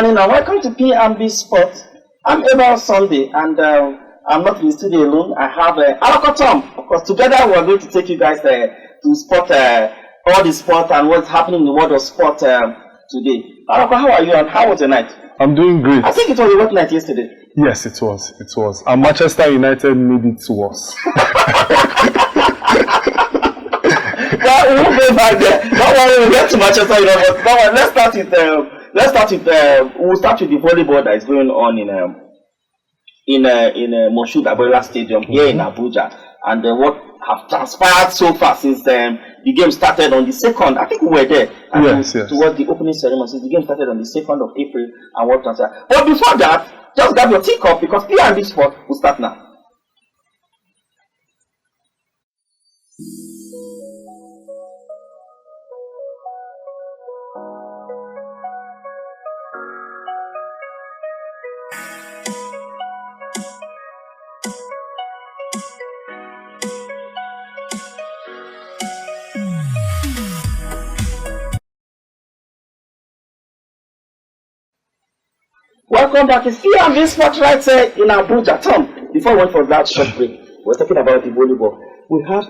morning and welcome to P&B Sport. I'm Ever Sunday and I'm not in the studio alone. I have Alaka Tom. Of course, together we're going to take you guys to sport all the sport and what's happening in the world of sport today. Alaka, how are you and how was your night? I'm doing great. I think it was a wet night yesterday. Yes, it was. It was. And Manchester United made it worse. Well, we'll go back there. Don't worry, we'll get to Manchester United. But let's start with we'll start with the volleyball that is going on in Moshood Abola Stadium here in Abuja, and what have transpired so far since the game started on the 2nd. I think we were there. Yes. Towards the opening ceremony, since the game started on the 2nd of April, and what transpired. But before that, just grab your teacup because P&B Sport will start now. Welcome back. It's P&B Sport right here in Abuja. Tom, before we went for that short break, we're talking about the volleyball. We have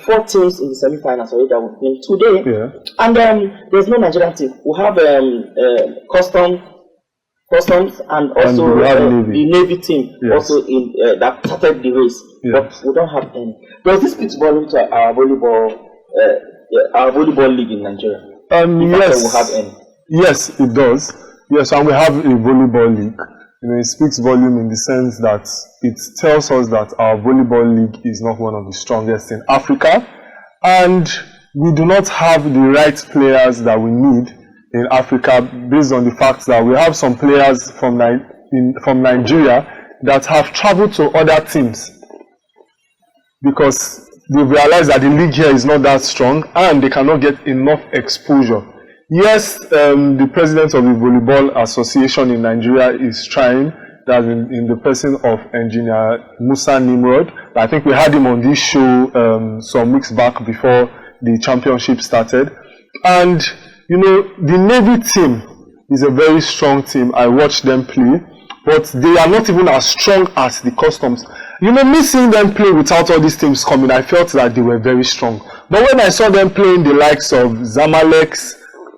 4 teams in the semi-finals already that will play today. Yeah. And there's no Nigerian team. We have Customs and also the Navy team also in that started the race. But we don't have any. Does this speak volume to our volleyball league in Nigeria? Yes. We have any. Yes, it does. Yes, and we have a volleyball league. It speaks volume in the sense that it tells us that our volleyball league is not one of the strongest in Africa, and we do not have the right players that we need in Africa, based on the fact that we have some players from Nigeria that have traveled to other teams because they've realized that the league here is not that strong and they cannot get enough exposure. Yes, the president of the Volleyball Association in Nigeria is trying, that in the person of engineer Musa Nimrod. I think we had him on this show some weeks back before the championship started. And, the Navy team is a very strong team. I watched them play, but they are not even as strong as the Customs. Me seeing them play without all these teams coming, I felt that they were very strong. But when I saw them playing the likes of Zamalek,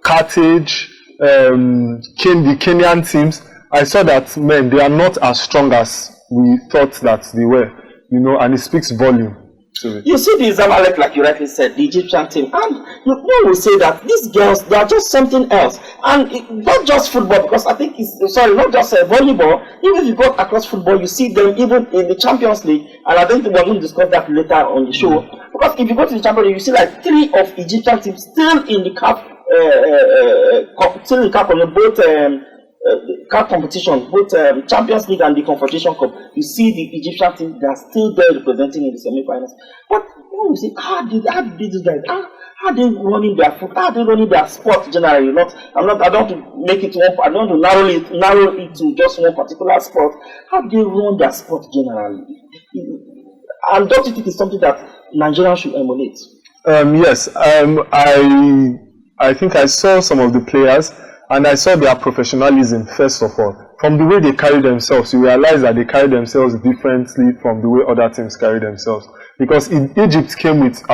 Carthage, the Kenyan teams, I saw that, man, they are not as strong as we thought that they were, and it speaks volume to it. You see the Zamalek, like you rightly said, the Egyptian team, and you will say that these girls, they are just something else, and not just football, because I think not just volleyball. Even if you go across football, you see them even in the Champions League, and I think we're going to discuss that later on the show, because if you go to the Champions League, you see like 3 of Egyptian teams still in the cup. Still in cup on both cup competition, both Champions League and the Confederation Cup. You see the Egyptian team, they are still there representing in the semi-finals. But when you see how did these guys how they running their foot, how they running their sport generally? I don't want to make it one. I don't want to narrow it to just one particular sport. How do they run their sport generally? And don't you think it's something that Nigerians should emulate? Yes, I think I saw some of the players and I saw their professionalism first of all. From the way they carry themselves, you realize that they carry themselves differently from the way other teams carry themselves. Because Egypt came with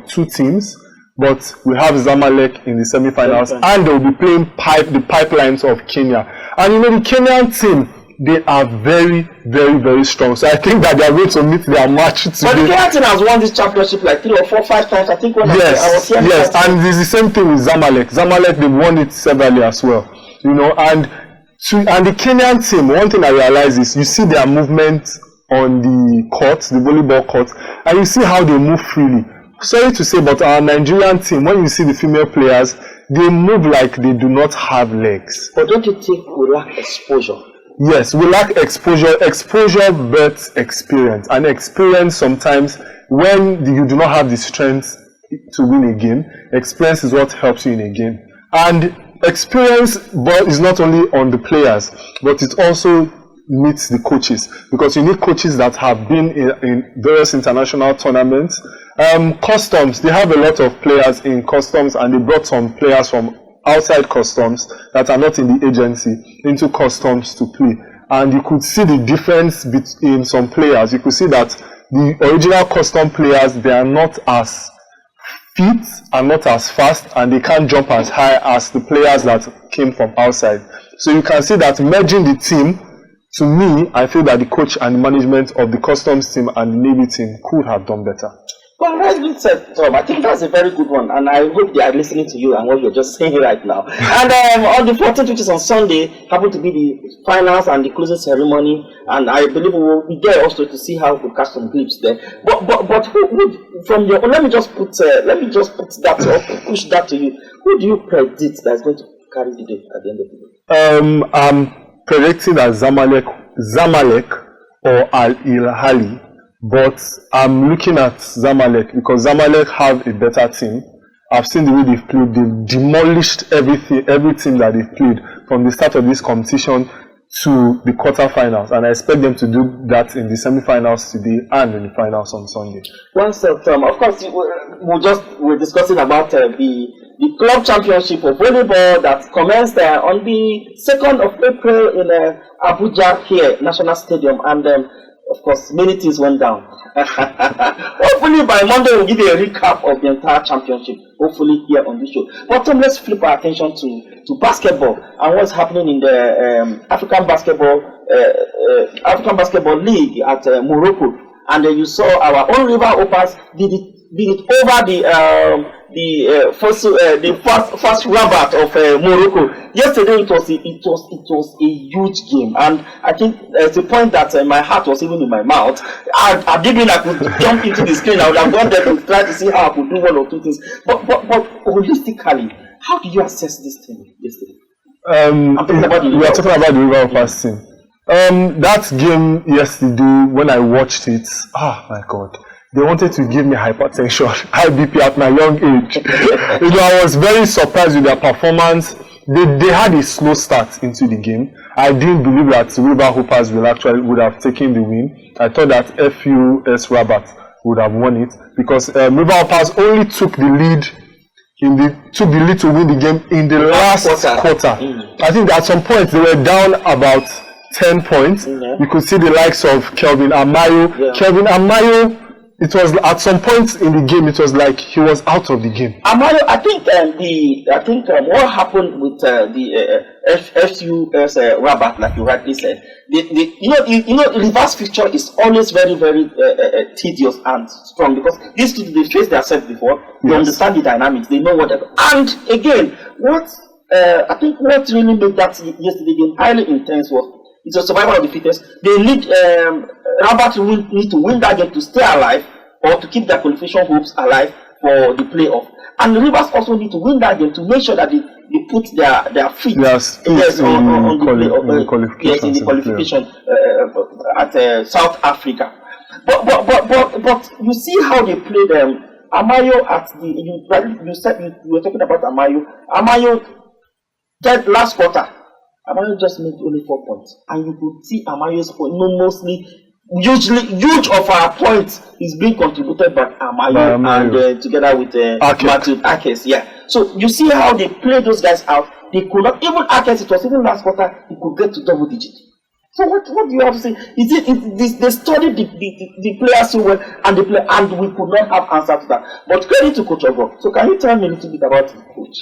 2 teams, but we have Zamalek in the semi-finals and they will be playing the pipelines of Kenya. And the Kenyan team, they are very, very, very strong. So I think that they are going to meet their match today. But the Kenyan team has won this championship like 3 or 4, 5 times. I think when I was here. Yes, and it's the same thing with Zamalek. Zamalek, they've won it severally as well. And the Kenyan team, one thing I realize is you see their movement on the court, the volleyball court, and you see how they move freely. Sorry to say, but our Nigerian team, when you see the female players, they move like they do not have legs. But don't you think we lack exposure? Yes, we lack exposure. Exposure births experience. And experience sometimes, when you do not have the strength to win a game, experience is what helps you in a game. And experience is not only on the players, but it also needs the coaches. Because you need coaches that have been in various international tournaments. Customs, they have a lot of players in Customs, and they brought some players from outside customs that are not in the agency into customs to play. And you could see the difference in some players. You could see that the original custom players, they are not as fit and not as fast, and they can't jump as high as the players that came from outside. So you can see that merging the team, to me, I feel that the coach and the management of the customs team and the Navy team could have done better. Well, rightly said, Tom. I think that's a very good one, and I hope they are listening to you and what you're just saying right now. And on the 14th, which is on Sunday, happened to be the finals and the closing ceremony, and I believe we will be there also to see how we catch some glimpses there. But who from your, let me just put that up, push that to you. Who do you predict that's going to carry the day at the end of the day? I'm predicting that Zamalek or Al Hilali. But I'm looking at Zamalek because Zamalek have a better team. I've seen the way they've played. They've demolished every team that they've played from the start of this competition to the quarterfinals, and I expect them to do that in the semi-finals today and in the finals on Sunday. Well said, Tom. Of course, we're discussing about the club championship of volleyball that commenced on the 2nd of April in Abuja here, National Stadium, and of course, many things went down. Hopefully by Monday we'll give you a recap of the entire championship, hopefully here on this show. But Tom, let's flip our attention to basketball and what's happening in the African Basketball League at Morocco. And you saw our own River Hoppers did it over the first Rabat of Morocco. Yesterday it was a huge game, and I think it's a point that my heart was even in my mouth. I didn't I could jump into the screen. I would have gone there to try to see how I could do one or two things. But holistically, how did you assess this team yesterday? We are talking about the River Hoppers team. That game yesterday, when I watched it, my God. They wanted to give me hypertension, high BP at my young age. I was very surprised with their performance. They had a slow start into the game. I didn't believe that River Hoppers would have taken the win. I thought that FUS Rabat would have won it because River Hoppers only took the lead to win the game in the last quarter. I think at some point they were down about 10 points. You could see the likes of Kelvin Amayo. Kelvin Amayo, it was at some point in the game, it was like he was out of the game. Amayo, I think what happened with the FUS Rabat, like you rightly said, reverse fixture is always very, very tedious and strong because these two, they faced themselves before. They understand the dynamics. They know what. And again, I think what really made that yesterday game highly intense was it's a survival of the fittest. They need Rabat need to win that game to stay alive or to keep their qualification hopes alive for the playoff. And the Rivers also need to win that game to make sure that they put their feet in the qualification at South Africa. But you see how they played Amayo at you said you were talking about Amayo. Amayo that last quarter. Amayo just made only 4 points, and you could see Amayo's point. Huge of our points is being contributed by Amayo and together with Matthew Akes. Yeah. So you see how they play those guys out. They could not even Akes. It was even last quarter. He could get to double digit. So what do you have to say? They studied the players so well, and and we could not have answer to that. But credit to Coach Ogo. So can you tell me a little bit about the coach?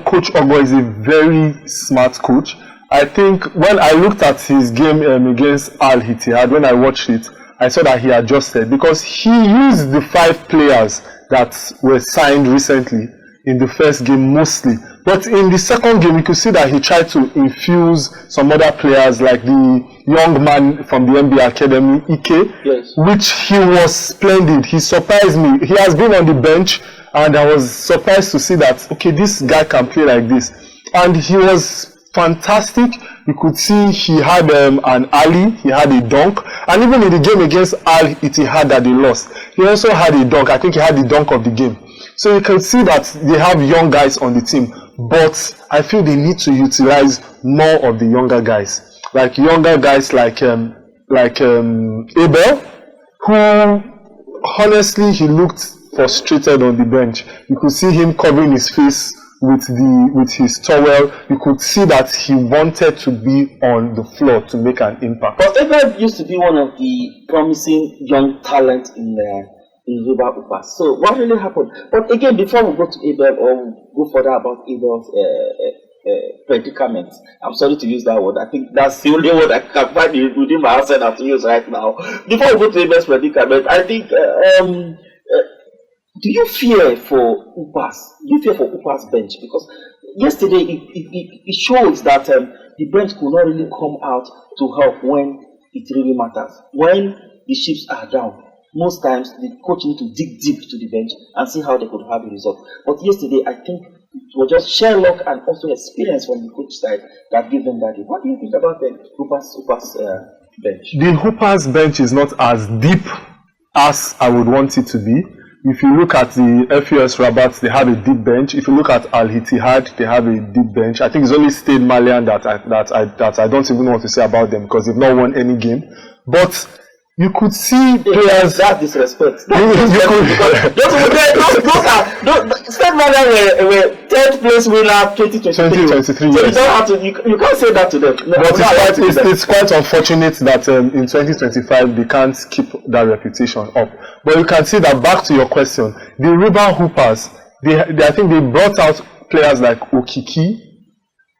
Coach Ogo is a very smart coach. I think when I looked at his game against Al Ittihad, when I watched it, I saw that he adjusted because he used the 5 players that were signed recently in the first game mostly. But in the second game, you could see that he tried to infuse some other players like the young man from the NBA Academy, Ike, which he was splendid. He surprised me. He has been on the bench, and I was surprised to see that, okay, this guy can play like this. And he was fantastic. You could see he had an alley, he had a dunk, and even in the game against Al Ittihad that they lost, he also had a dunk. I think he had the dunk of the game. So you can see that they have young guys on the team, but I feel they need to utilize more of the younger guys, like Abel, who honestly he looked frustrated on the bench. You could see him covering his face with his towel. You could see that he wanted to be on the floor to make an impact. But Abel used to be one of the promising young talents in River Upas. So what really happened? But again, before we go to Abel or go further about Abel's predicament, I'm sorry to use that word. I think that's the only word I can find within my arsenal to use right now. Before we go to Abel's predicament, I think do you fear for Upas? Do you fear for Upas bench? Because yesterday it shows that the bench could not really come out to help when it really matters. When the ships are down, most times the coach need to dig deep to the bench and see how they could have a result. But yesterday, I think it was just sheer luck and also experience from the coach side that gave them that. What do you think about the Upas bench? The Hoopers bench is not as deep as I would want it to be. If you look at the FUS Rabat, they have a deep bench. If you look at Al Ittihad, they have a deep bench. I think it's only Stade Malian that I don't even know what to say about them because they've not won any game. But you could see players. That disrespect. Stade Malian were third place winner 2023. So you can't say that to them. No, but it's quite unfortunate that in 2025 they can't keep that reputation up. But you can see that, back to your question, the River Hoopers, I think they brought out players like Okiki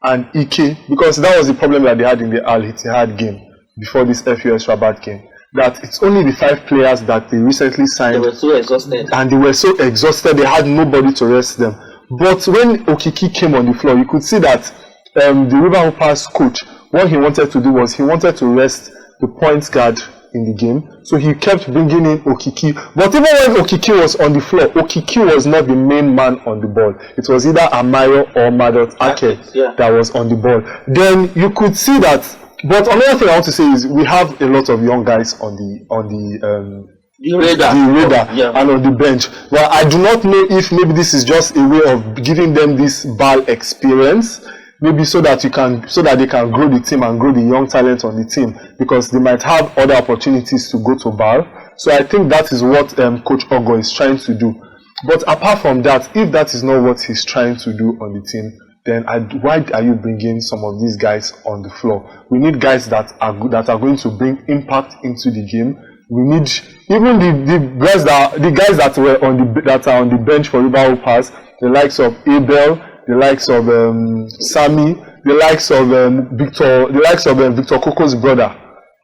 and Ike, because that was the problem that they had in the Al Ittihad game before this FUS Rabat game. That it's only the 5 players that they recently signed. They were so exhausted. And they were so exhausted, they had nobody to rest them. But when Okiki came on the floor, you could see that the River Hoopers coach, what he wanted to do was he wanted to rest the point guard in the game. So he kept bringing in Okiki. But even when Okiki was on the floor, Okiki was not the main man on the ball. It was either Amayo or Madot Ake that was on the ball. Then you could see that. But another thing I want to say is we have a lot of young guys on the radar and on the bench. Well, I do not know if maybe this is just a way of giving them this BAL experience. Maybe so that they can grow the team and grow the young talent on the team, because they might have other opportunities to go to BAL. So I think that is what Coach Ogo is trying to do. But apart from that, if that is not what he's trying to do on the team, then why are you bringing some of these guys on the floor? We need guys that are going to bring impact into the game. We need even the guys that are on the bench for River Hoopers, the likes of Abel, the likes of Sami, the likes of Victor Koko's brother.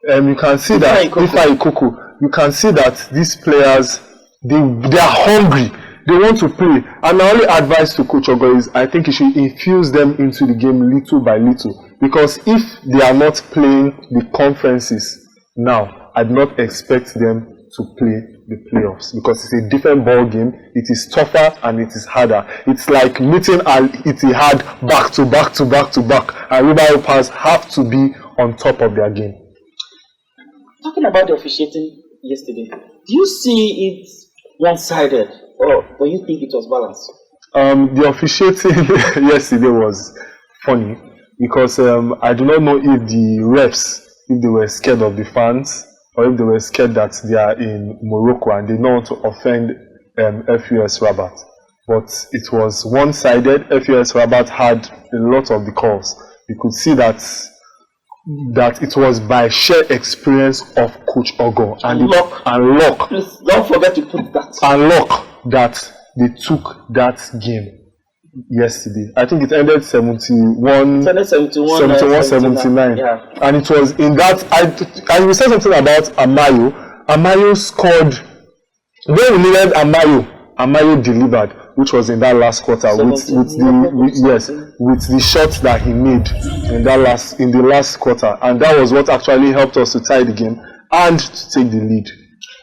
You can see that Ifeanyi Koko. You can see that these players they are hungry. They want to play. And my only advice to Coach Ogo is I think he should infuse them into the game little by little. Because if they are not playing the conferences now, I'd not expect them to play the playoffs, because it's a different ball game. It is tougher and it is harder. It's like meeting Al Ittihad back to back, and River Hoopers have to be on top of their game. Talking about the officiating yesterday, do you see it one-sided, or do you think it was balanced? The officiating yesterday was funny, because I do not know if the refs, if they were scared of the fans, or if they were scared that they are in Morocco and they don't want to offend FUS Rabat. But it was one-sided. FUS Rabat had a lot of the calls. You could see that it was by sheer experience of Coach Ogo and luck. Please don't forget to put that. And luck that they took that game yesterday. I think it ended 71, 79. Yeah. And it was in that, I will say something about Amayo. Amayo scored, when we needed Amayo delivered, which was in that last quarter with the shots that he made in the last quarter. And that was what actually helped us to tie the game and to take the lead.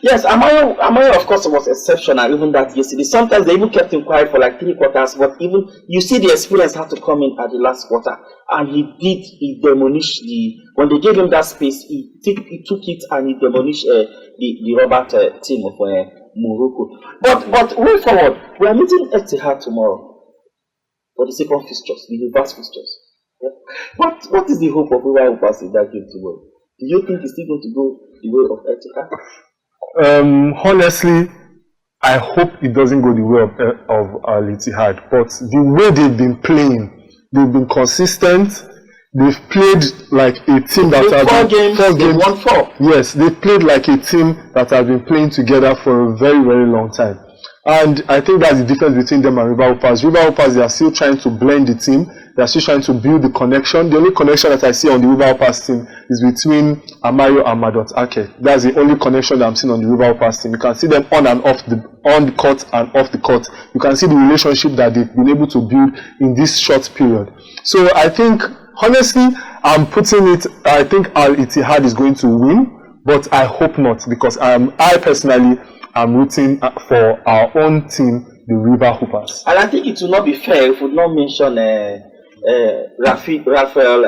Yes, Amayo of course was exceptional, even that yesterday. Sometimes they even kept him quiet for like 3 quarters, but even you see the experience had to come in at the last quarter, and he demolished when they gave him that space, he took it and he demolished the Robert team of Morocco. But way forward, we are meeting Etihad tomorrow for the second fixtures, the reverse fixtures. Yeah. What is the hope of River Hoopers in that game tomorrow? Do you think it's still going to go the way of Etihad? Honestly, I hope it doesn't go the way of Al Ittihad. But the way they've been playing, they've been consistent. They've played like a team that has been 4 games. They won 4. Yes, they've played like a team that has been playing together for a very, very long time. And I think that's the difference between them and River Hoopers. River Hoopers, they are still trying to blend the team. They are still trying to build the connection. The only connection that I see on the River Hoopers team is between Amayo and Madot Ake. That's the only connection that I'm seeing on the River Hoopers team. You can see them on and off on the court and off the court. You can see the relationship that they've been able to build in this short period. So I think, honestly, I think Al Ittihad is going to win, but I hope not, because I personally am rooting for our own team, the River Hoopers. And I think it will not be fair if we would not mention Raphael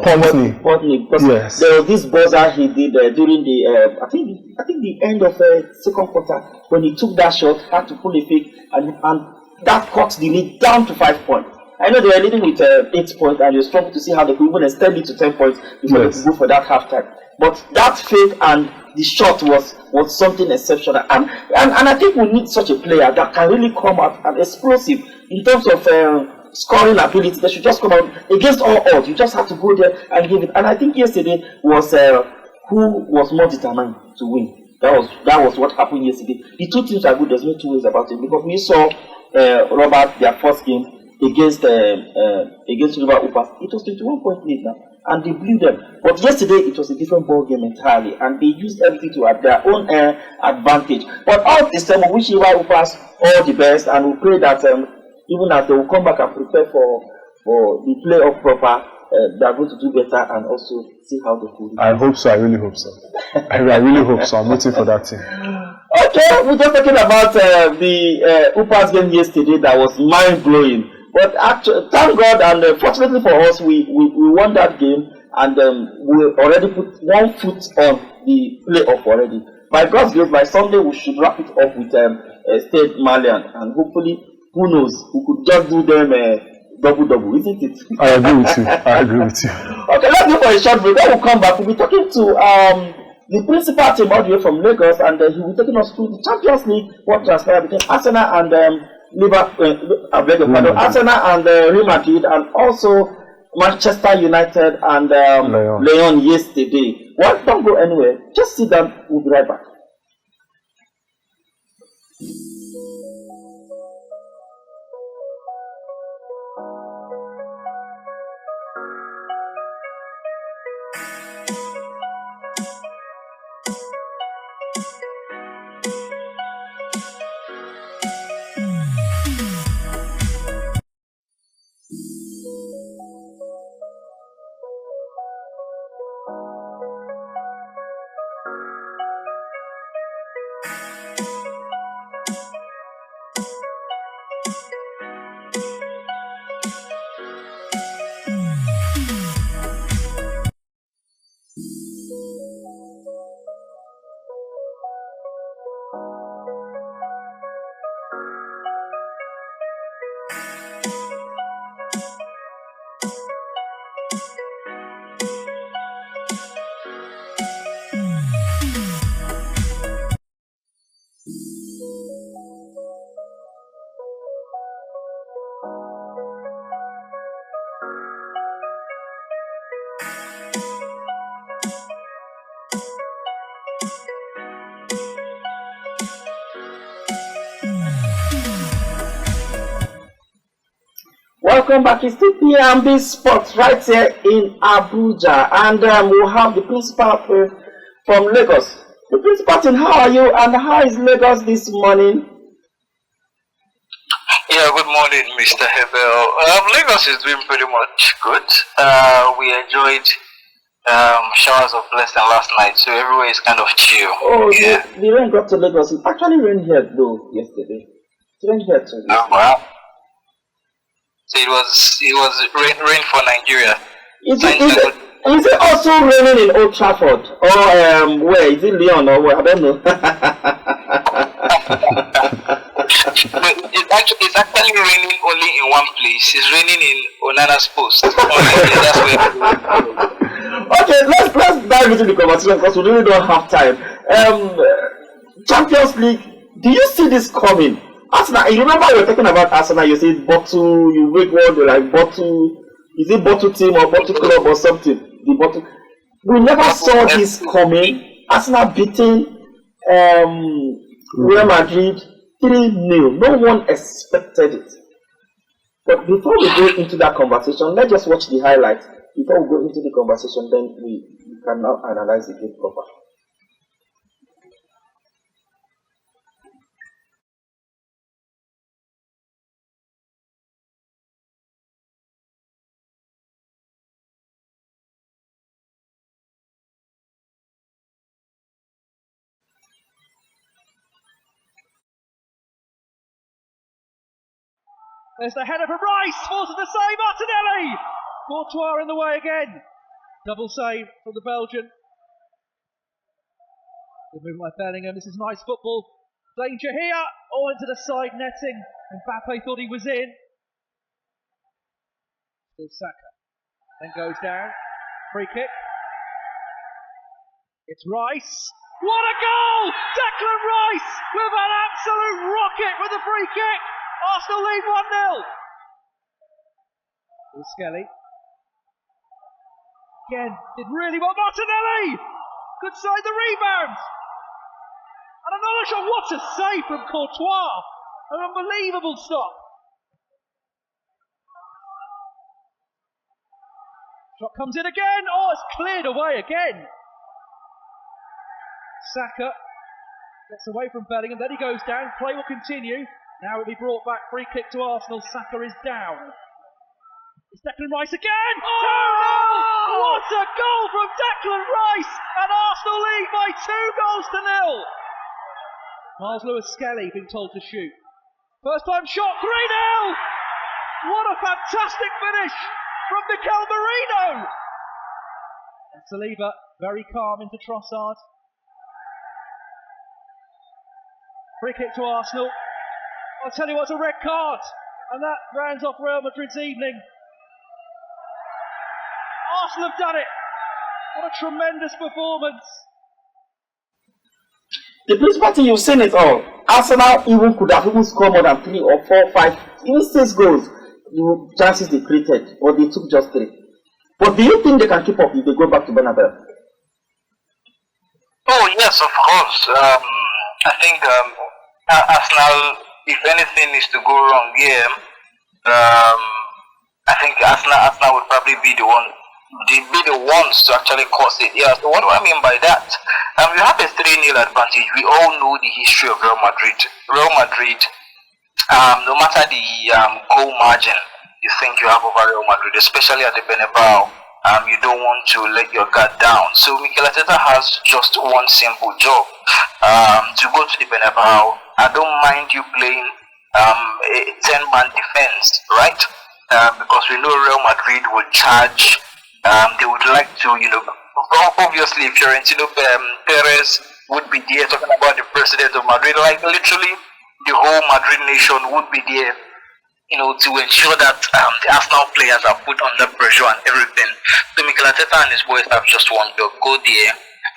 Pontney, because yes, there was this buzzer he did during the I think the end of the second quarter, when he took that shot, had to pull a fake, and that cut the lead down to 5 points. I know they were leading with 8 points, and you struggle to see how they could even extend it to 10 points before they could go for that halftime. But that fake and the shot was something exceptional, and I think we need such a player that can really come out and explosive in terms of scoring ability. They should just come out against all odds. You just have to go there and give it. And I think yesterday was who was more determined to win. That was what happened yesterday. The two teams are good. There's no two ways about it, because we saw Robert, their first game against River Hoopers. It was 21-point lead now, and they blew them. But yesterday it was a different ball game entirely, and they used everything to their own advantage. But all this time, we wish River Hoopers all the best, and we pray that even as they will come back and prepare for the playoff proper, they are going to do better and also see how they do. I hope so. I really hope so. I really hope so. I'm waiting for that team. Okay, we're just talking about the Hoopers game yesterday that was mind-blowing. But actually, thank God, and fortunately for us, we won that game, and we already put one foot on the playoff already. By God's grace, by Sunday we should wrap it up with State Malian, and hopefully, who knows, we could just do them double, isn't it? I agree with you. Okay, let's go for a short break. Then we'll come back. We'll be talking to the principal team all the way from Lagos, and he will be taking us through the Champions League, what transpired between Arsenal and Arsenal and Real Madrid, and also Manchester United and Leon yesterday. Well, don't go anywhere. Just sit down. We'll be right back. Welcome back. It's P&B Sport right here in Abuja, and we'll have the principal from Lagos. The principal team, how are you, and how is Lagos this morning? Yeah, good morning, Mr. Hebel. Lagos is doing pretty much good. We enjoyed showers of blessing last night, so everywhere is kind of chill. Oh, yeah. The rain got to Lagos. It actually rained here though yesterday. It rained here too. Oh, wow. So it was rain for Nigeria. Is it also raining in Old Trafford, or where is it, Leon, or where? I don't know. It's actually raining only in one place. It's raining in Onana's Post. Okay, let's dive into the conversation because we really don't have time. Champions League Do you see this coming? Arsenal, you remember we were talking about Arsenal, you say bottle, you wait one, you're like bottle, is it bottle team or bottle club or something? The bottle. We never saw this coming. Arsenal beating Real Madrid 3-0. No one expected it. But before we go into that conversation, let's just watch the highlights. Before we go into the conversation, then we can now analyze the game proper. There's the header from Rice, falls to the save, Martinelli! Courtois in the way again. Double save from the Belgian. Good movement by Bellingham, this is nice football. Danger here, all into the side netting. Mbappe thought he was in. Still Saka. Then goes down. Free kick. It's Rice. What a goal! Declan Rice with an absolute rocket with the free kick. Arsenal lead 1-0. Here's Skelly. Again, did really well. Martinelli! Good side the rebound. And another shot. What a save from Courtois. An unbelievable stop. Shot comes in again. Oh, it's cleared away again. Saka gets away from Bellingham. Then he goes down. Play will continue. Now it'll be brought back, free kick to Arsenal, Saka is down. It's Declan Rice again! Oh! 2-0! What a goal from Declan Rice! And Arsenal lead by 2-0. Miles Lewis-Skelly being told to shoot. First time shot, 3-0! What a fantastic finish from Mikel Merino! And Saliba very calm into Trossard. Free kick to Arsenal. I'll tell you what's a red card, and that rounds off Real Madrid's evening. Arsenal have done it. What a tremendous performance. The principal thing, you've seen it all. Arsenal even could have even scored more than 3 or 4, 5, even 6 goals. The chances they created, or they took just 3. But do you think they can keep up if they go back to Bernabeu? Oh yes, of course. I think Arsenal, if anything is to go wrong here, I think Arsenal would probably be the ones to actually cause it. Yeah, so what do I mean by that? We have a 3-0 advantage. We all know the history of Real Madrid. Real Madrid, no matter the goal margin you think you have over Real Madrid, especially at the Bernabeu, you don't want to let your guard down. So Mikel Arteta has just one simple job, to go to the Bernabeu. I don't mind you playing a 10-man defense, right? Because we know Real Madrid would charge. They would like to, obviously Fiorentino Perez would be there talking about the president of Madrid. Like literally, the whole Madrid nation would be there, to ensure that the Arsenal players are put under pressure and everything. So Mikel Arteta and his boys have just one job: go there,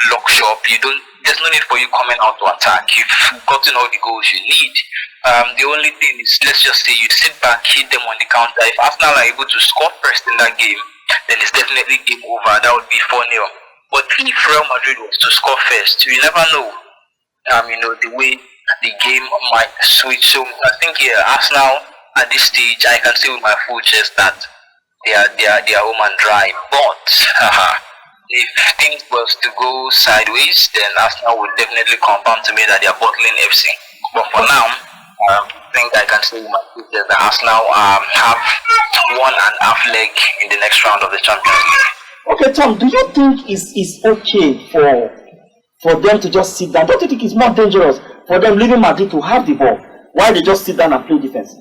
lock shop. There's no need for you coming out to attack. You've gotten all the goals you need. The only thing is, let's just say you sit back, hit them on the counter. If Arsenal are able to score first in that game, then it's definitely game over. That would be 4-0. But if Real Madrid was to score first, you never know. The way the game might switch. So I think Arsenal at this stage, I can say with my full chest that they are home and dry. But if things was to go sideways, then Arsenal would definitely confirm to me that they are bottling FC. But for now, I think I can say with my full chest that Arsenal have 1.5 leg in the next round of the Champions League. Okay, Tom, do you think it's okay for them to just sit down? Don't you think it's more dangerous for them leaving Madrid to have the ball while they just sit down and play defense?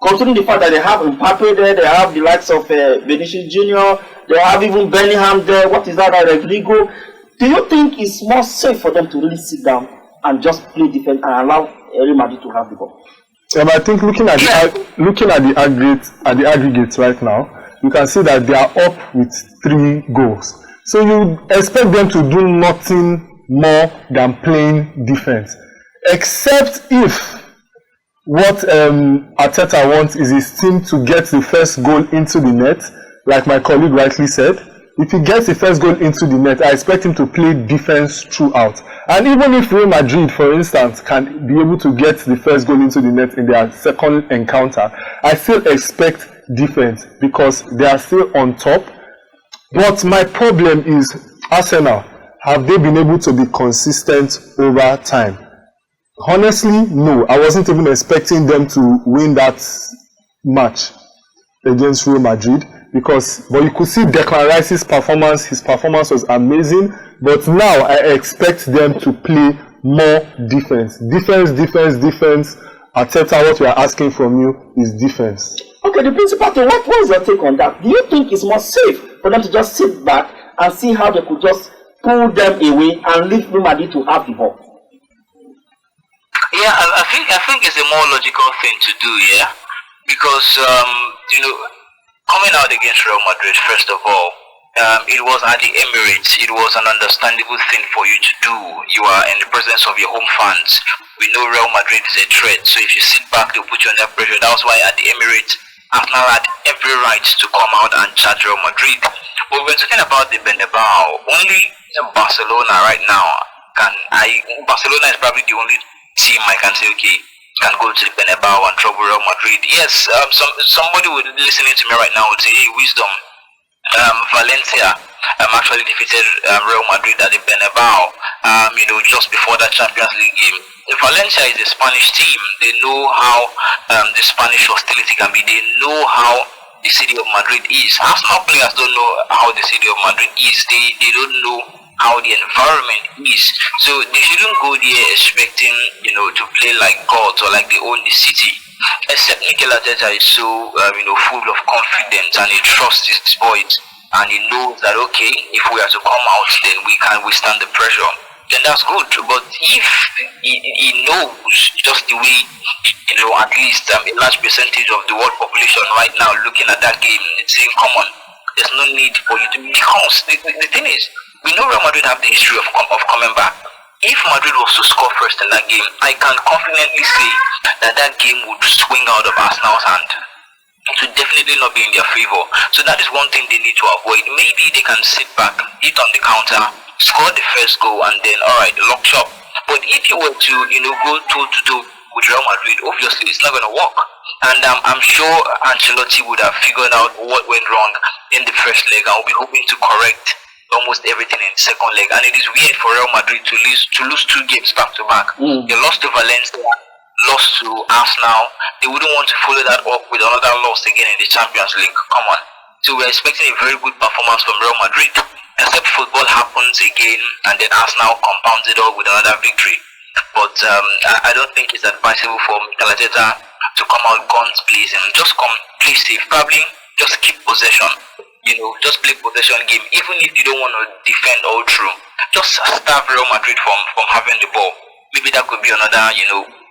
Considering the fact that they have Mbappe there, they have the likes of Vinicius Jr., they have even Bellingham there, what is that, Rodrigo? Do you think it's more safe for them to really sit down and just play defense and allow Real Madrid to have the ball? I think looking at the aggregates right now, you can see that they are up with 3 goals. So you expect them to do nothing more than playing defense. except if what Arteta wants is his team to get the first goal into the net, like my colleague rightly said. If he gets the first goal into the net, I expect him to play defense throughout. And even if Real Madrid, for instance, can be able to get the first goal into the net in their second encounter, I still expect defense because they are still on top. But my problem is Arsenal. Have they been able to be consistent over time? Honestly, no. I wasn't even expecting them to win that match against Real Madrid but you could see Declan Rice's performance. His performance was amazing. But now I expect them to play more defense. Defense. Arteta, what we are asking from you is defense. Okay, the principal, what was your take on that? Do you think it's more safe for them to just sit back and see how they could just pull them away and leave Real Madrid to have the ball? Yeah, I think it's a more logical thing to do, yeah, because coming out against Real Madrid, first of all, it was at the Emirates. It was an understandable thing for you to do. You are in the presence of your home fans. We know Real Madrid is a threat, so if you sit back, they'll put you under pressure. That was why at the Emirates, Arsenal had every right to come out and charge Real Madrid. But we're talking about the Bernabeu. Only Barcelona right now Barcelona is probably the only team I can say, okay, can go to the Bernabeu and trouble Real Madrid. Yes, somebody would listening to me right now would say, hey, wisdom. Valencia actually defeated Real Madrid at the Bernabeu, just before that Champions League game. Valencia is a Spanish team. They know how the Spanish hostility can be. They know how the city of Madrid is. Arsenal players don't know how the city of Madrid is. They don't know how the environment is. So they shouldn't go there expecting, to play like gods or like they own the city. Except Mikel Arteta is so, full of confidence and he trusts his boys and he knows that, okay, if we are to come out, then we can withstand the pressure. Then that's good. But if he knows just the way, at least a large percentage of the world population right now looking at that game, it's saying, come on, there's no need for you to, because the thing is, we know Real Madrid have the history of coming back. If Madrid was to score first in that game, I can confidently say that game would swing out of Arsenal's hand. It would definitely not be in their favor. So that is one thing they need to avoid. Maybe they can sit back, hit on the counter, score the first goal, and then, alright, lock shop. But if you were to, go toe-to-toe with Real Madrid, obviously it's not going to work. And I'm sure Ancelotti would have figured out what went wrong in the first leg and will be hoping to correct almost everything in the second leg. And it is weird for Real Madrid to lose 2 games back to back. They lost to Valencia, lost to Arsenal. They wouldn't want to follow that up with another loss again in the Champions League. Come on. So we're expecting a very good performance from Real Madrid, except football happens again and then Arsenal compounds it all with another victory. But I don't think it's advisable for Mikel Arteta to come out guns blazing. Just come play safe. Probably just keep possession. Just play possession game. Even if you don't want to defend all through, just starve Real Madrid from having the ball. Maybe that could be another,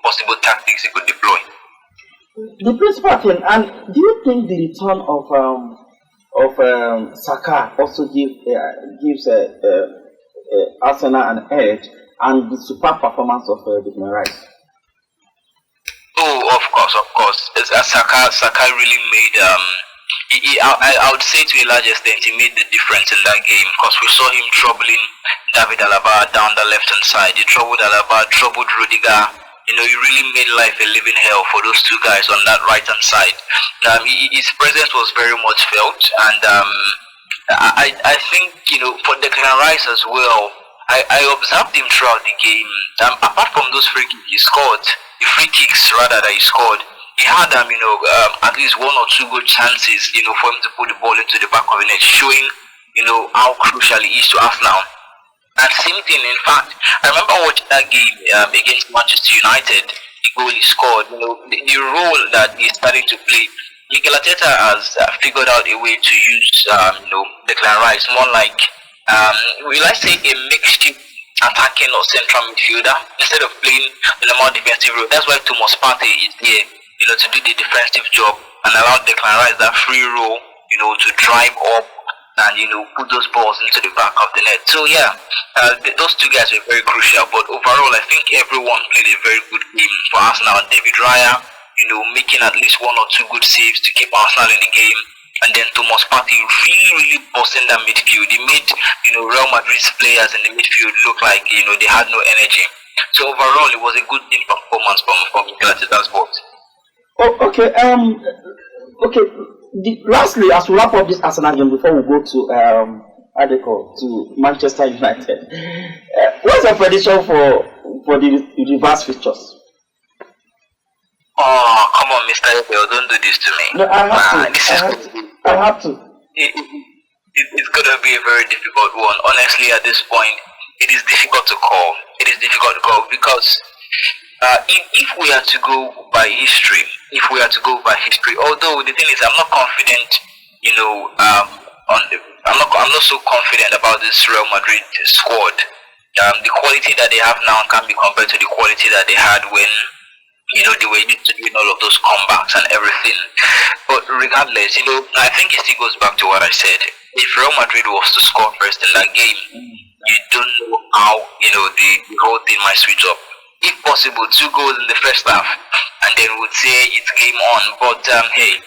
possible tactics you could deploy. The principal thing, and do you think the return of Saka also gives Arsenal an edge, and the super performance of Declan Rice? Oh, of course. Saka really made I would say to a large extent he made the difference in that game, because we saw him troubling David Alaba down the left hand side. He troubled Alaba, troubled Rudiger. He really made life a living hell for those 2 guys on that right hand side. His presence was very much felt, and I think for Declan Rice as well, I observed him throughout the game. Apart from those free kicks he scored, the free kicks rather that he scored, he had at least 1 or 2 good chances, for him to put the ball into the back of the net, showing, how crucial he is to Arsenal. And same thing, in fact, I remember watching that game against Manchester United, the goal he scored, the role that he's starting to play. Mikel Arteta has figured out a way to use, Declan Rice more like, will I say, a makeshift attacking or central midfielder instead of playing in a more defensive role. That's why Thomas Partey is there, to do the defensive job and allow Declan Rice that free role, to drive up and put those balls into the back of the net. So yeah, those two guys were very crucial. But overall, I think everyone played a very good game for Arsenal. David Raya, making at least one or two good saves to keep Arsenal in the game. And then Thomas Partey really busting that midfield. He made Real Madrid's players in the midfield look like they had no energy. So overall, it was a good team performance from Mikel Arteta's board. Oh, okay. Lastly, as we wrap up this Arsenal game before we go to to Manchester United, what's your prediction for the reverse fixtures? Oh, come on, Mr. Ebel, don't do this to me. No, I have to. It's going to be a very difficult one. Honestly, at this point, it is difficult to call. Because if we are to go by history, although the thing is, I'm not confident, I'm not so confident about this Real Madrid squad. The quality that they have now can be compared to the quality that they had when they were used to doing all of those comebacks and everything. But regardless, I think it still goes back to what I said. If Real Madrid was to score first in that game, you don't know how, the whole thing might switch up. If possible, 2 goals in the first half, and then we'd say it's game on. But hey,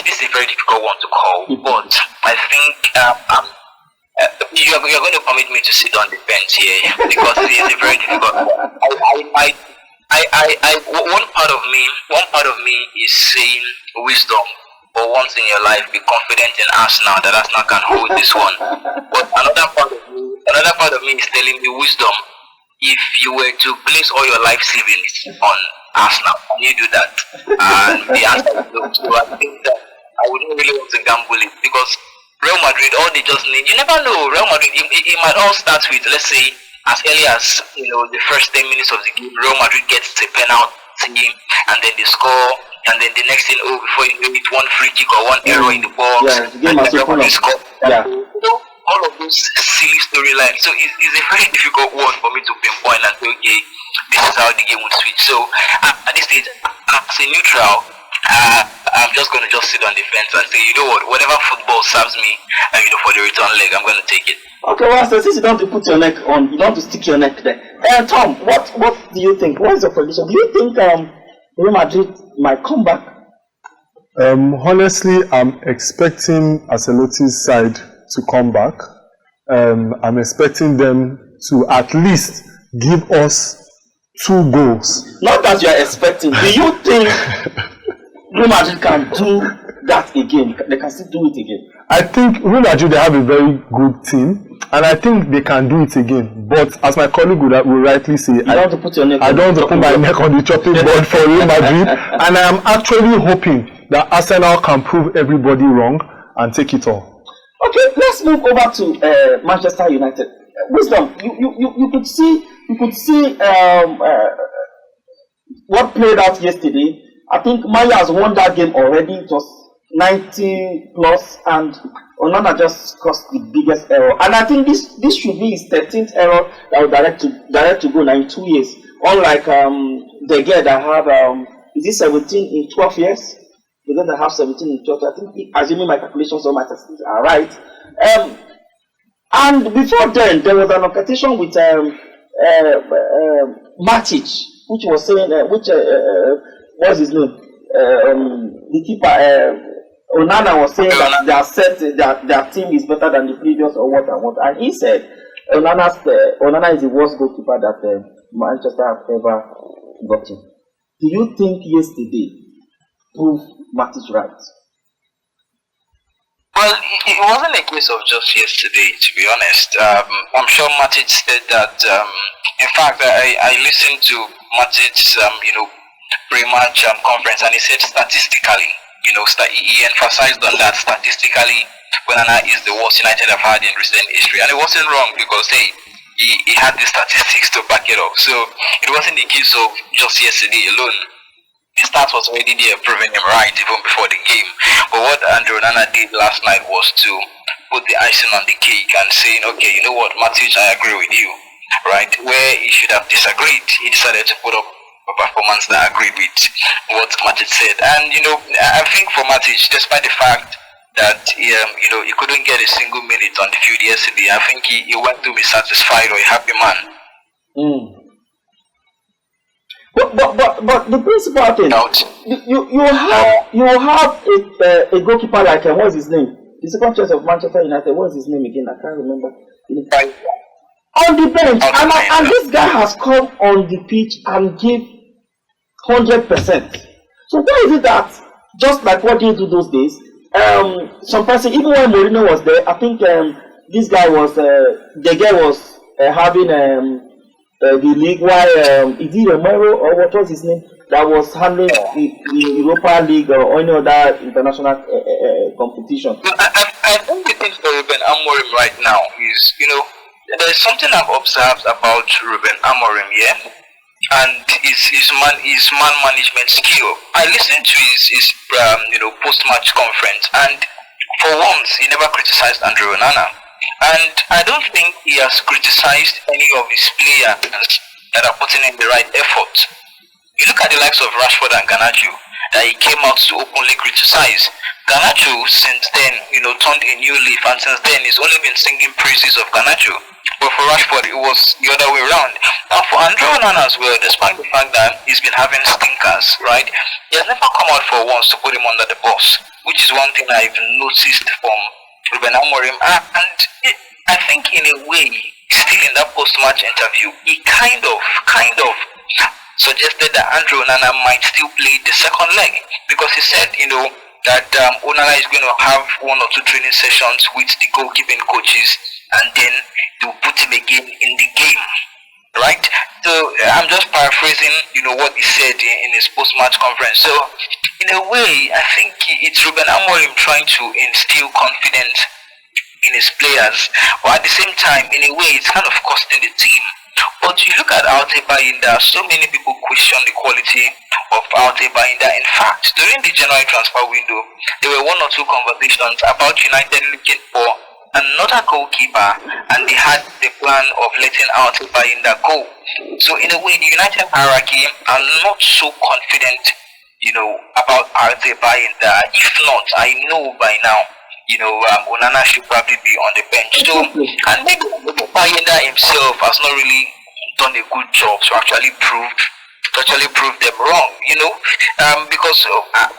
this is a very difficult one to call. But I think you're going to permit me to sit on the bench here because it is a very difficult. One part of me is saying wisdom. For once in your life, be confident in Arsenal that Arsenal can hold this one. But another part of me is telling me wisdom. If you were to place all your life savings on Arsenal, can you do that? And the answer is no. So I think that I wouldn't really want to gamble it because Real Madrid, all they just need, you never know. Real Madrid, it might all start with, let's say, as early as the first 10 minutes of the game, Real Madrid gets a penalty and then they score. And then the next thing, before you know it, one free kick or one error in the box, and then they score. Yeah. All of those silly storylines. So it's a very difficult one for me to pinpoint and say, okay, this is how the game would switch. So at this stage, as a neutral, I'm just going to sit on the fence and say, whatever football serves me, for the return leg, I'm going to take it. Okay, well, so since you don't have to put your neck on, you don't have to stick your neck there. Tom, what do you think? What is your prediction? Do you think Real Madrid might come back? Honestly, I'm expecting Ancelotti's side to come back. I'm expecting them to at least give us 2 goals. Not that you are expecting. Do you think Real Madrid can do that again? They can still do it again? I think Real Madrid, they have a very good team. And I think they can do it again. But as my colleague will rightly say, I don't want to put my neck on the chopping board for Real Madrid. And I am actually hoping that Arsenal can prove everybody wrong and take it all. Okay, let's move over to Manchester United. Wisdom, you could see what played out yesterday. I think Maya has won that game already. It was 90 plus, and Onana just caused the biggest error. And I think this should be his 13th error that will direct to go now in 2 years. Unlike the guy that have is it 17 in 12 years? The guy that have 17 in 12 years. I think, assuming my calculations or my statistics are right. And before then, there was an occasion with Matic, which was saying, what's his name? The keeper, Onana was saying that their team is better than the previous or what and what. And he said Onana is the worst goalkeeper that Manchester have ever gotten. Do you think yesterday proved Matic right? Well, it wasn't a case of just yesterday, to be honest. I'm sure Matic said that. In fact, I listened to Matic's pre-match conference, and he said statistically, he emphasized on that statistically, Onana is the worst United have had in recent history, and it wasn't wrong because he had the statistics to back it up. So it wasn't the case of just yesterday alone. The stats was already there, proving him right even before the game. But what Andre Onana did last night was to put the icing on the cake and saying, okay, you know what, Matic, I agree with you, right? Where he should have disagreed, he decided to put up a performance that agreed with what Matic said. And I think for Matic, despite the fact that he couldn't get a single minute on the field yesterday. I think he went to be satisfied or a happy man. But the principal thing, you have a goalkeeper like what's his name? The second choice of Manchester United. What's his name again? I can't remember. On the bench, and this guy has come on the pitch and give 100%. So why is it that just like what they do those days? Some person, even when Mourinho was there, I think this guy was having the league while is it Romero or what was his name that was handling the Europa League or any other international competition. I think the thing for Ruben Amorim right now is, there's something I've observed about Ruben Amorim, and his man management skill. I listened to his post-match conference, and for once he never criticized Andre Onana, and I don't think he has criticized any of his players that are putting in the right effort. You look at the likes of Rashford and Garnacho that he came out to openly criticize. Garnacho since then turned a new leaf, and since then he's only been singing praises of Garnacho. But for Rashford, it was the other way around. Now for Andre Onana as well, despite the fact that he's been having stinkers, right? He has never come out for once to put him under the bus, which is one thing I've noticed from Ruben Amorim. And I think in a way, still in that post-match interview, he kind of suggested that Andre Onana might still play the second leg, because he said, that Onana is going to have 1 or 2 training sessions with the goalkeeping coaches, and then they'll put him again in the game, right? So I'm just paraphrasing, what he said in his post-match conference. So in a way, I think it's Ruben Amorim trying to instill confidence in his players, but at the same time, in a way, it's kind of costing the team. But you look at Alte Bayinda, so many people question the quality of Alte Bayinda. In fact, during the January transfer window, there were 1 or 2 conversations about United looking for another goalkeeper, and they had the plan of letting Alte Bayinda go. So in a way, the United hierarchy are not so confident, about Alte Bayinda. If not, I know by now, Onana should probably be on the bench. So, and maybe Bayinda himself has not really done a good job to actually prove them wrong, because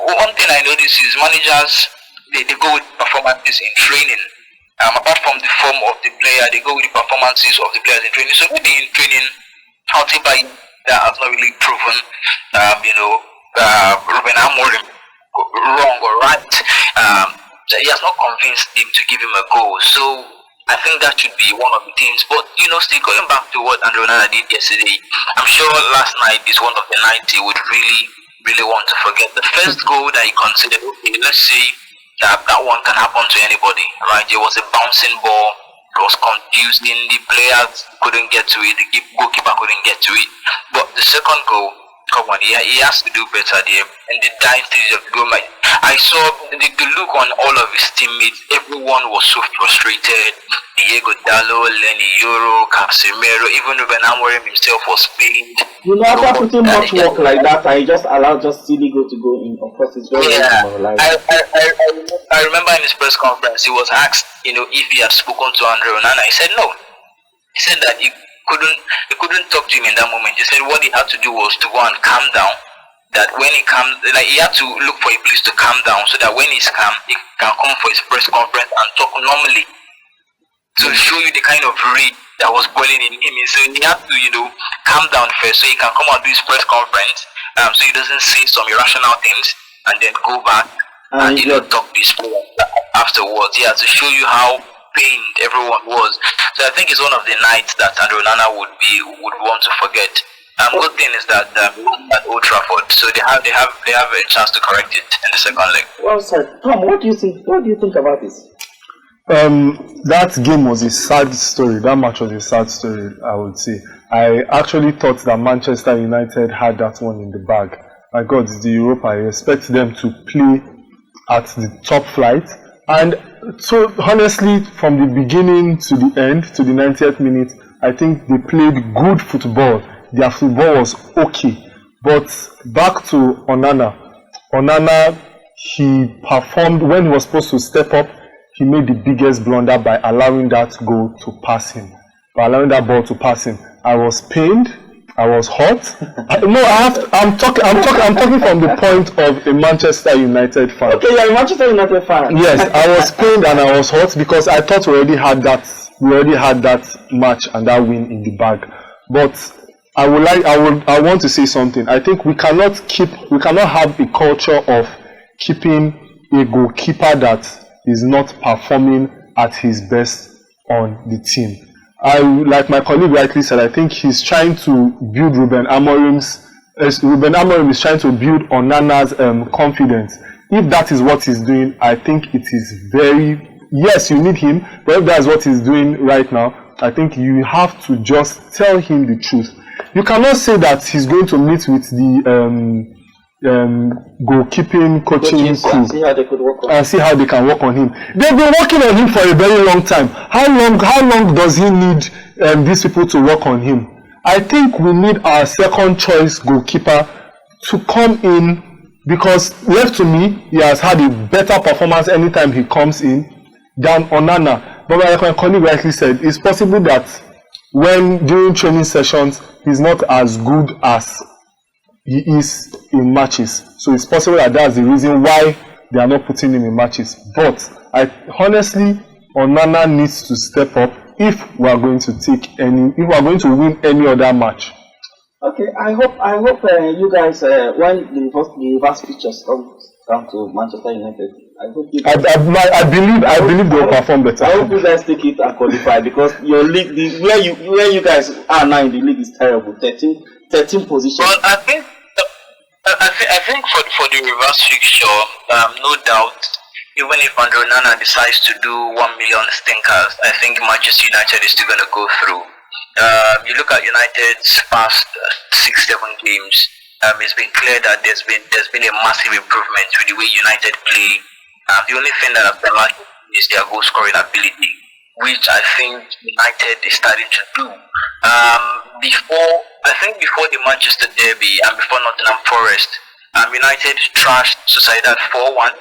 one thing I notice is managers, they go with performances in training. Apart from the form of the player, they go with the performances of the players in training. So maybe in training, Alte Bayinda has not really proven, Ruben Amorim wrong or right. He has not convinced him to give him a goal. So I think that should be one of the things. But still going back to what Andre Onana did yesterday, I'm sure last night is one of the nights he would really, really want to forget. The first goal that he considered, okay, let's say that one can happen to anybody, right? It was a bouncing ball, it was confusing, the players couldn't get to it, the goalkeeper couldn't get to it. But the second goal, come on, he has to do better there. And the dying stage of the goal, I saw the look on all of his teammates. Everyone was so frustrated. Diego Dallo, Lenny Yoro, Casemiro, even Ruben Amorim himself was pained. After putting much work like that, I just allowed just silly goal to go in. Of course, it's very I remember in his press conference, he was asked, if he had spoken to Andre Onana. He said no. He said that he couldn't talk to him in that moment. He said what he had to do was to go and calm down. That when he comes, he had to look for a place to calm down, so that when he's calm, he can come for his press conference and talk normally, to show you the kind of rage that was boiling in him. So he had to, calm down first, so he can come out do his press conference, so he doesn't say some irrational things and then go back and talk to his players afterwards. Yeah, to show you how pained everyone was. So I think it's one of the nights that Andre Onana would want to forget. Good thing is that at Old Trafford, so they have a chance to correct it in the second leg. Well said, Tom. What do you think? What do you think about this? That game was a sad story. That match was a sad story, I would say. I actually thought that Manchester United had that one in the bag. My God, it's the Europa. I expect them to play at the top flight. And so, honestly, from the beginning to the end, to the 90th minute, I think they played good football. Their football was okay. But back to Onana. Onana he performed when he was supposed to step up. He made the biggest blunder by allowing that goal to pass him. By allowing that ball to pass him. I was pained. I was hot. I'm talking from the point of a Manchester United fan. Okay, you're a Manchester United fan. Yes, I was pained and I was hot because I thought we already had that match and that win in the bag. But I want to say something. I think we cannot have a culture of keeping a goalkeeper that is not performing at his best on the team. Like my colleague rightly said, I think he's trying to build Ruben Amorim is trying to build Onana's confidence. If that is what he's doing, I think it is yes, you need him, but if that's what he's doing right now, I think you have to just tell him the truth. You cannot say that he's going to meet with the goalkeeping coaching crew and see how they can work on him. They've been working on him for a very long time. How long does he need these people to work on him? I think we need our second choice goalkeeper to come in, because left to me, he has had a better performance anytime he comes in than Onana. But like my colleague rightly said, it's possible that when during training sessions he's not as good as he is in matches. So it's possible that that's the reason why they are not putting him in matches. But honestly, Onana needs to step up if we are going to win any other match. Okay, I hope you guys when the reverse features come to Manchester United, I hope you guys, I believe they will perform better. I hope you guys take it and qualify, because your league, where you guys are now in the league is terrible. 13 positions. Well, I think for the reverse fixture, no doubt, even if Andre Onana decides to do 1 million stinkers, I think Manchester United is still going to go through. You look at United's past 6-7 games. It's been clear that there's been a massive improvement with the way United play. The only thing that I've been like is their goal scoring ability, which I think United is starting to do. Before the Manchester derby and before Nottingham Forest, United trashed Sociedad 4-1.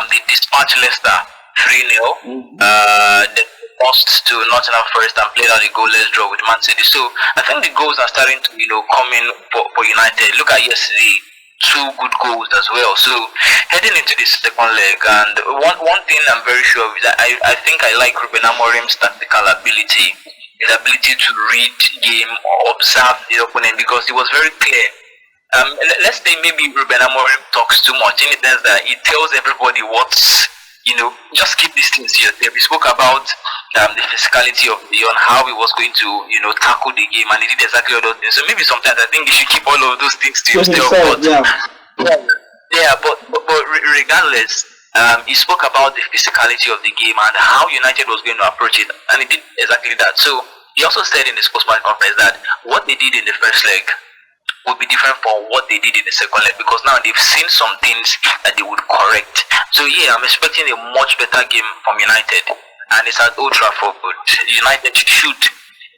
They dispatched Leicester 3-0. They lost to Nottingham Forest and played out a goalless draw with Man City. So I think the goals are starting to come in for United. Look at yesterday, 2 good goals as well. So heading into this second leg, and one thing I'm very sure of is that I think I like Ruben Amorim's tactical ability, his ability to read game or observe the opponent, because it was very clear. Let's say maybe Ruben Amorim talks too much in the sense that he tells everybody what's, just keep these things here. We spoke about the physicality of Leon, how he was going to, tackle the game, and he did exactly all those things. So maybe sometimes I think you should keep all of those things to yourself. But regardless, he spoke about the physicality of the game and how United was going to approach it, and he did exactly that. So he also said in his post-match conference that what they did in the first leg would be different from what they did in the second leg, because now they've seen some things that they would correct. So yeah, I'm expecting a much better game from United, and it's at Old Trafford. United should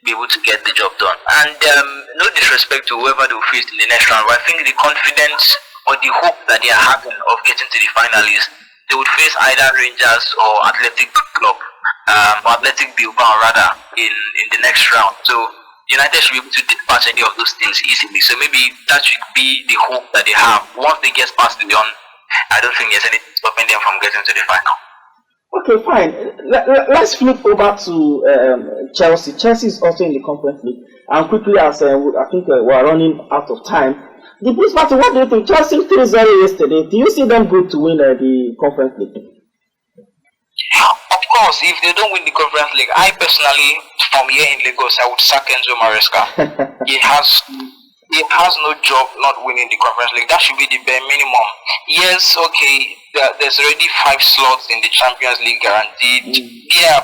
be able to get the job done. And no disrespect to whoever they will face in the next round, but I think the confidence or the hope that they are having of getting to the final is they would face either Rangers or Athletic Club, or Athletic Bilbao rather, in the next round. So United should be able to dispatch any of those things easily. So maybe that should be the hope that they have. Once they get past the Lyon, I don't think there's anything stopping them from getting to the final. Okay, fine. Let's flip over to Chelsea. Chelsea is also in the Conference League. And quickly, as I think we're running out of time, the Blues party, what do you think? Chelsea 3-0 yesterday. Do you see them good to win the Conference League? Of course, if they don't win the Conference League, I personally, from here in Lagos, I would sack Enzo Maresca. He has no job not winning the Conference League. That should be the bare minimum. Yes, okay, there's already 5 slots in the Champions League guaranteed. Yeah,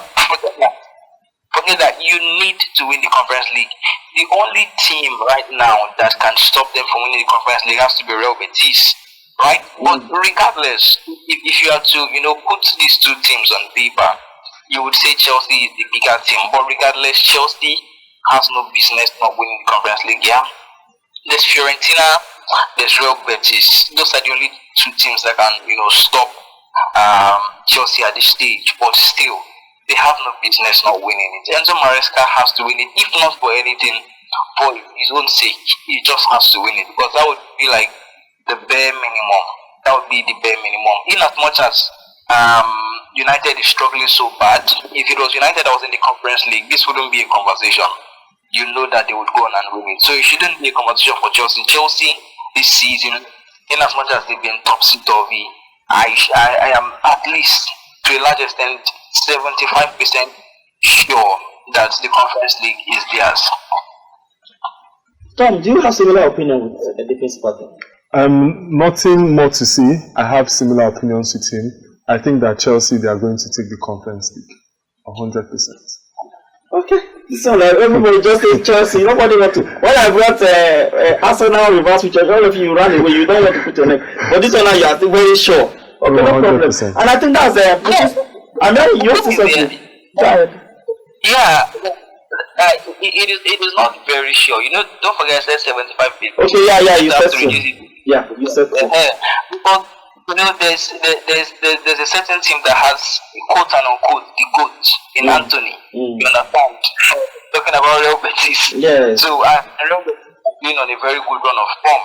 forget that. You need to win the Conference League. The only team right now that can stop them from winning the Conference League has to be Real Betis. Right? But regardless, if you are to, put these two teams on paper, you would say Chelsea is the bigger team. But regardless, Chelsea has no business not winning the Conference League, yeah? There's Fiorentina, there's Real Betis. Those are the only two teams that can, stop Chelsea at this stage, but still, they have no business not winning it. Enzo Maresca has to win it, if not for anything, for his own sake. He just has to win it, because that would be like the bare minimum. That would be the bare minimum. In as much as United is struggling so bad, if it was United that was in the Conference League, this wouldn't be a conversation. You know that they would go on and win it. So it shouldn't be a competition for Chelsea. Chelsea this season, in as much as they've been topsy-turvy, I am at least, to a large extent, 75% sure that the Conference League is theirs. Tom, do you have similar opinion with the principal thing? Nothing more to see. I have similar opinions with him. I think that Chelsea, they are going to take the Conference League. 100%. Okay. So like everybody just says Chelsea. Nobody want to. When I brought Arsenal reverse pictures, all of you ran away. You don't want to put your name. But this one now you are still very sure. Okay, no problem. And I think that's and then you also something. Go ahead. Yeah. It is not very sure. Don't forget I said 75 people. Okay, yeah, you said so. Yeah, you said so. But there's a certain team that has quote and unquote the GOAT in Anthony. You understand? Talking about Real Betis. Yeah. So Real Betis has been on a very good run of form.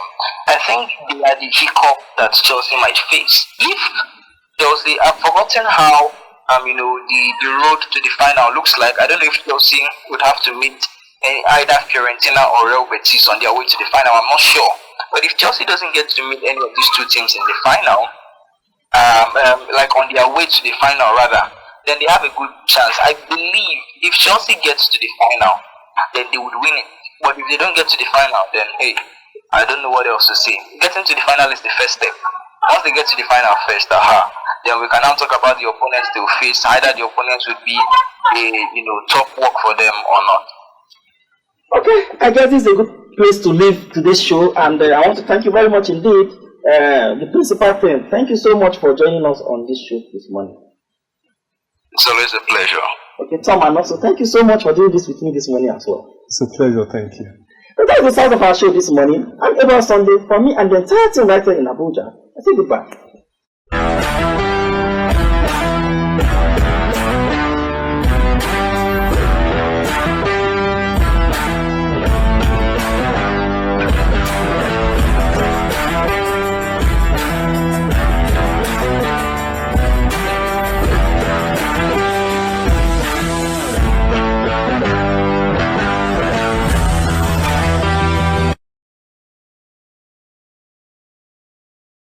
I think they are the hiccup that Chelsea might face. If Chelsea, I've forgotten how the road to the final looks like. I don't know if Chelsea would have to meet either Fiorentina or Real Betis on their way to the final. I'm not sure. But if Chelsea doesn't get to meet any of these two teams in the final, like on their way to the final rather, then they have a good chance. I believe if Chelsea gets to the final, then they would win it. But if they don't get to the final, then hey, I don't know what else to say. Getting to the final is the first step. Once they get to the final first, then we can now talk about the opponents they will face. Either the opponents would be a top work for them or not. Okay, I guess this is a good place to leave today's show, and I want to thank you very much indeed, the principal thing. Thank you so much for joining us on this show this morning. It's always a pleasure. Okay, Tom, and also thank you so much for doing this with me this morning as well. It's a pleasure, thank you. So that's the sound of our show this morning. I'm Abel Sunday. For me and the entire team right here in Abuja, I say goodbye.